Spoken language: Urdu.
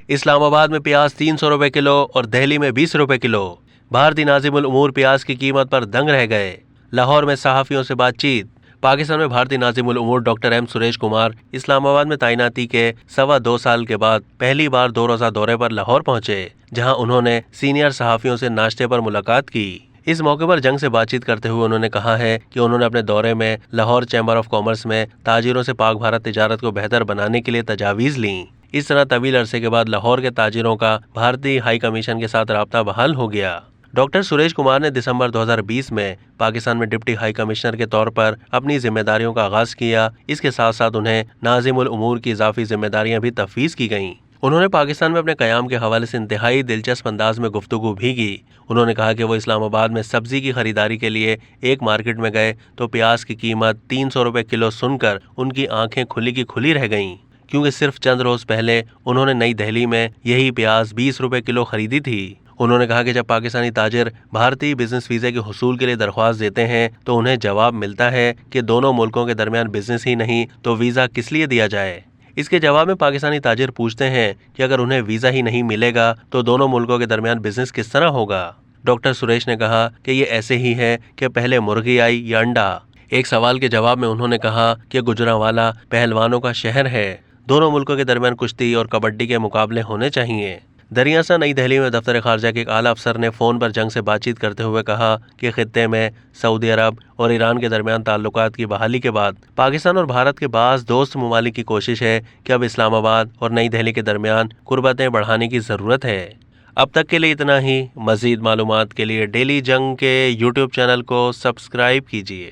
اسلام آباد میں پیاز 300 روپے کلو اور دہلی میں 20 روپے کلو۔ بھارتی ناظم الامور پیاز کی قیمت پر دنگ رہ گئے۔ لاہور میں صحافیوں سے بات چیت۔ پاکستان میں بھارتی ناظم الامور ڈاکٹر ایم سریش کمار اسلام آباد میں تعیناتی کے 2.25 سال کے بعد پہلی بار 2 روزہ دورے پر لاہور پہنچے، جہاں انہوں نے سینئر صحافیوں سے ناشتے پر ملاقات کی۔ اس موقع پر جنگ سے بات چیت کرتے ہوئے انہوں نے کہا ہے کہ انہوں نے اپنے دورے میں لاہور چیمبر آف کامرس میں تاجروں سے پاک بھارت تجارت کو بہتر بنانے کے لیے تجاویز لیں۔ اس طرح طویل عرصے کے بعد لاہور کے تاجروں کا بھارتی ہائی کمیشن کے ساتھ رابطہ بحال ہو گیا۔ ڈاکٹر سریش کمار نے دسمبر 2020 میں پاکستان میں ڈپٹی ہائی کمشنر کے طور پر اپنی ذمہ داریوں کا آغاز کیا۔ اس کے ساتھ ساتھ انہیں ناظم الامور کی اضافی ذمہ داریاں بھی تفویض کی گئیں۔ انہوں نے پاکستان میں اپنے قیام کے حوالے سے انتہائی دلچسپ انداز میں گفتگو بھی کی۔ انہوں نے کہا کہ وہ اسلام آباد میں سبزی کی خریداری کے لیے ایک مارکیٹ میں گئے تو پیاز کی قیمت 300 روپے کلو سن کر ان کی آنکھیں کھلی کی کھلی رہ گئیں، کیونکہ صرف چند روز پہلے انہوں نے نئی دہلی میں یہی پیاز 20 روپے کلو خریدی تھی۔ انہوں نے کہا کہ جب پاکستانی تاجر بھارتی بزنس ویزے کے حصول کے لیے درخواست دیتے ہیں تو انہیں جواب ملتا ہے کہ دونوں ملکوں کے درمیان بزنس ہی نہیں تو ویزا کس لیے دیا جائے۔ اس کے جواب میں پاکستانی تاجر پوچھتے ہیں کہ اگر انہیں ویزا ہی نہیں ملے گا تو دونوں ملکوں کے درمیان بزنس کس طرح ہوگا۔ ڈاکٹر سریش نے کہا کہ یہ ایسے ہی ہے کہ پہلے مرغی آئی یا انڈا۔ ایک سوال کے جواب میں انہوں نے کہا کہ گجرانوالہ پہلوانوں کا شہر ہے، دونوں ملکوں کے درمیان کشتی اور کبڈی کے مقابلے ہونے چاہیے۔ دریاسا نئی دہلی میں دفتر خارجہ کے ایک اعلیٰ افسر نے فون پر جنگ سے بات چیت کرتے ہوئے کہا کہ خطے میں سعودی عرب اور ایران کے درمیان تعلقات کی بحالی کے بعد پاکستان اور بھارت کے بعض دوست ممالک کی کوشش ہے کہ اب اسلام آباد اور نئی دہلی کے درمیان قربتیں بڑھانے کی ضرورت ہے۔ اب تک کے لیے اتنا ہی۔ مزید معلومات کے لیے ڈیلی جنگ کے یوٹیوب چینل کو سبسکرائب کیجیے۔